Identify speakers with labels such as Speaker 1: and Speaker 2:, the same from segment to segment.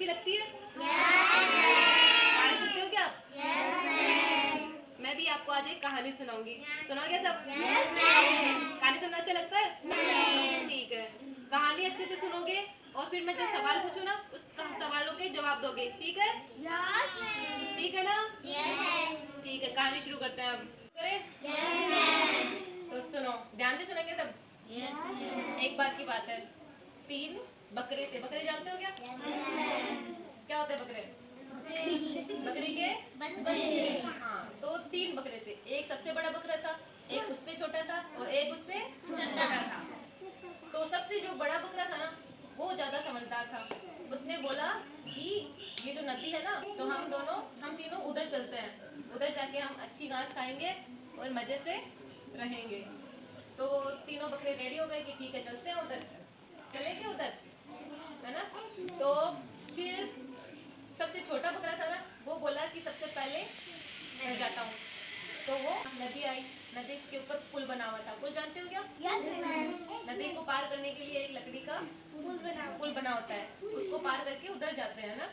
Speaker 1: अच्छी लगती है? कहानी सुनते हो क्या? मैं भी आपको आज एक कहानी सुनाऊंगी। सुनाओगे सब? कहानी सुनना अच्छा लगता है? ठीक है, कहानी अच्छे से सुनोगे और फिर मैं जो सवाल पूछूं ना उस सवालों के जवाब दोगे। ठीक है? ठीक है ना? ठीक है, कहानी शुरू करते हैं अब। तो सुनो, ध्यान से सुनेंगे सब। एक बात की बात है, 3 बकरे थे। बकरे जानते हो क्या? क्या होते हैं बकरे? बकरी के बच्चे। हाँ, तो 3 बकरे थे। एक सबसे बड़ा बकरा था, एक उससे छोटा था और एक उससे छोटा था। तो सबसे जो बड़ा बकरा था ना वो ज्यादा समझदार था। उसने बोला कि ये जो नदी है ना, तो हम तीनों उधर चलते हैं। उधर जाके हम अच्छी घास खाएंगे और मजे से रहेंगे। तो तीनों बकरे रेडी हो गए कि ठीक है चलते हैं उधर। चले गए उधर, है ना? तो फिर सबसे छोटा बकरा था ना वो बोला कि सबसे पहले मैं जाता हूँ। तो वो नदी आई। नदी के ऊपर पुल बना हुआ था। पुल जानते हो क्या? नदी को पार करने के लिए एक लकड़ी का पुल बना होता है, उसको पार करके उधर जाते हैं ना।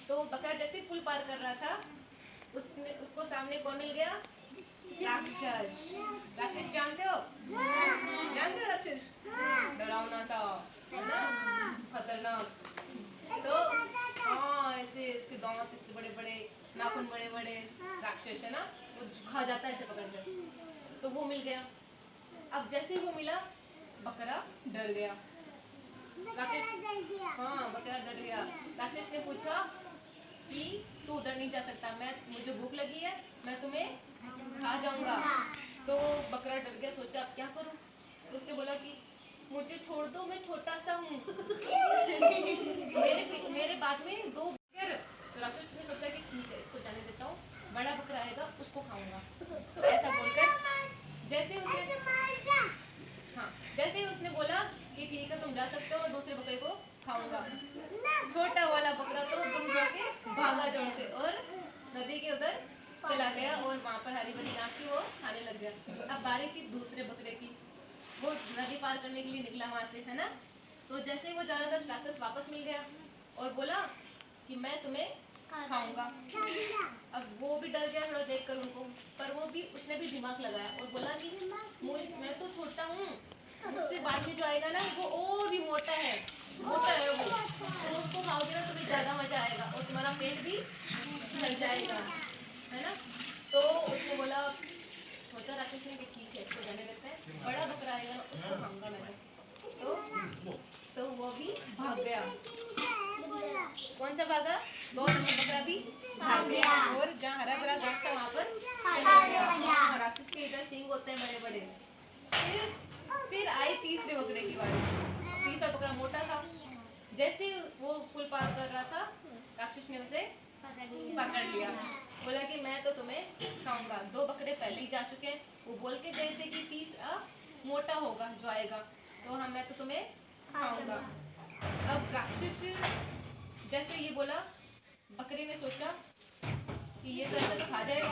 Speaker 1: तो बकरा जैसे पुल पार कर रहा था उसको सामने कौन मिल गया? राक्षस। राक्षस जानते हो? जानते हो राक्षस? डरावना सा, खतरनाक। तो हाँ, ऐसे इसके दांत इतने बड़े बड़े, नाखून बड़े बड़े, राक्षस है ना, वो खा जाता है ऐसे पकड़ कर। तो वो मिल गया। अब जैसे ही वो मिला बकरा डर गया। राक्षस, हाँ बकरा डर गया। राक्षस ने पूछा कि तू उधर नहीं जा सकता, मुझे भूख लगी है, मैं तुम्हें खा जाऊंगा। तो बकरा डर गया, सोचा अब क्या करूं। तो उसने बोला कि मुझे छोड़ दो, मैं छोटा सा हूँ। मेरे बाद में 2 बकरे। तो राक्षस ने सोचा कि ठीक है इसको जाने देता हूँ, बड़ा बकरा आएगा उसको खाऊंगा। तो ऐसा बोलकर जैसे ही उसने बोला कि ठीक है तुम जा सकते हो, दूसरे बकरे को खाऊंगा। छोटा वाला बकरा तो दुम के भागा जोर से और नदी के उधर चला गया और वहाँ पर हरी भरी घास थी वो खाने लग गया। अब बारी थी दूसरे बकरे की। वो नदी पार करने के लिए निकला वहाँ से, है ना? तो जैसे ही वो जा रहा था राक्षस वापस मिल गया और बोला कि मैं तुम्हें खाऊंगा। अब वो भी डर गया थोड़ा देखकर उनको, पर उसने भी दिमाग लगाया और बोला कि मैं तो छोटा हूँ, मुझसे बाद में जो आएगा ना वो और भी मोटा है वो, तो उसको खाओगे ना तुम्हें ज्यादा मजा आएगा और तुम्हारा पेट भी भर जाएगा, है ना? तो उसने बोला, सोचा राक्षस ने कि ठीक है इसको जाने देते हैं, बड़ा बकरा आएगा ना उसको खाऊंगा मैं। तो वो भी भाग गया। कौन सा भागा? 2 नंबर बकरा भी भाग गया और जहाँ हरा भरा घास था वहाँ पर राक्षस के इधर सींग होते हैं बड़े बड़े। फिर आई तीसरे बकरे की बारी। तीसरा बकरा मोटा था। जैसे वो पुल पार कर रहा था राक्षस ने उसे पकड़ लिया। बोला कि मैं तो तुम्हें खाऊंगा। 2 बकरे पहले ही जा चुके हैं, वो बोल के गए थे कि तीसरा मोटा होगा जो आएगा, तो मैं तो तुम्हें खाऊंगा। अब राक्षस जैसे ये बोला बकरी ने सोचा कि ये तो ऐसा तो खा जाएगा,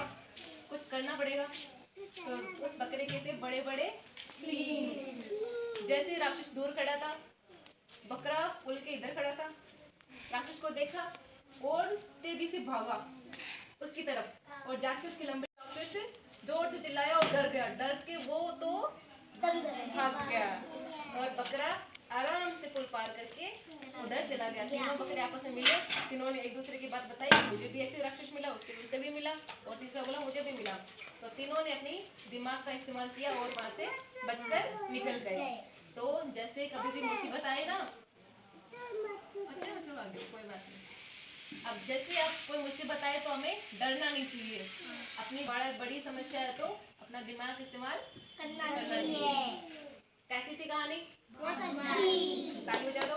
Speaker 1: कुछ करना पड़ेगा। तो उस बकरे के थे बड़े बड़े सींग। जैसे राक्षस दूर खड़ा था, बकरा पुल के इधर खड़ा था, राक्षस को देखा और तेजी से भागा उसकी तरफ और जाके उसके लंबे। राक्षस जोर से चिल्लाया और डर गया। डर के वो तो भाग गया और बकरा आराम से पुल पार करके उधर चला गया। तीनों बकरे आपस में मिले, तीनों ने एक दूसरे की बात बताई, मुझे भी ऐसे राक्षस मिला, उससे भी मिला और तीसरा बोला मुझे भी मिला। तो तीनों ने अपनी दिमाग का इस्तेमाल किया और वहाँ से बचकर निकल गए। तो जैसे कभी भी मुसीबत आए ना, कोई बात नहीं, अब जैसे आप कोई मुसीबत आए तो हमें डरना नहीं चाहिए। अपनी बड़ी समस्या है तो अपना दिमाग इस्तेमाल करना चाहिए। कैसी थी कहानी? ताली बजा दो।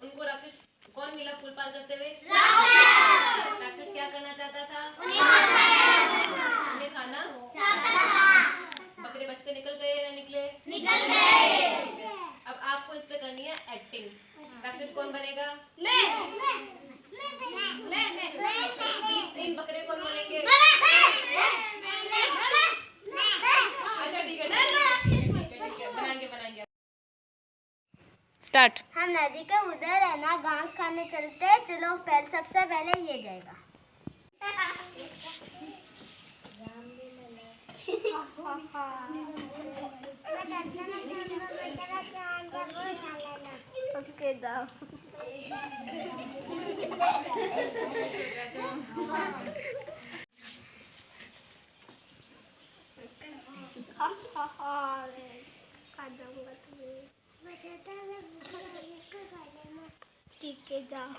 Speaker 1: उनको राक्षस कौन मिला पुल पार करते हुए? राक्षस क्या करना चाहता था? उन्हें खाना चाहता था। बकरे बचकर निकल गए या निकले? निकल गए। अब आपको इस पे करनी है एक्टिंग। राक्षस कौन बनेगा? मैं। 3 बकरे कौन बनेंगे? अच्छा ठीक है, बनाएंगे। स्टार्ट।
Speaker 2: हम नदी के उधर है ना घास खाने चलते हैं। चलो पहले सबसे पहले ये जाएगा। ओके दाओ। ठीक है जाओ।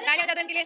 Speaker 1: ताली बजा दो इनके लिए।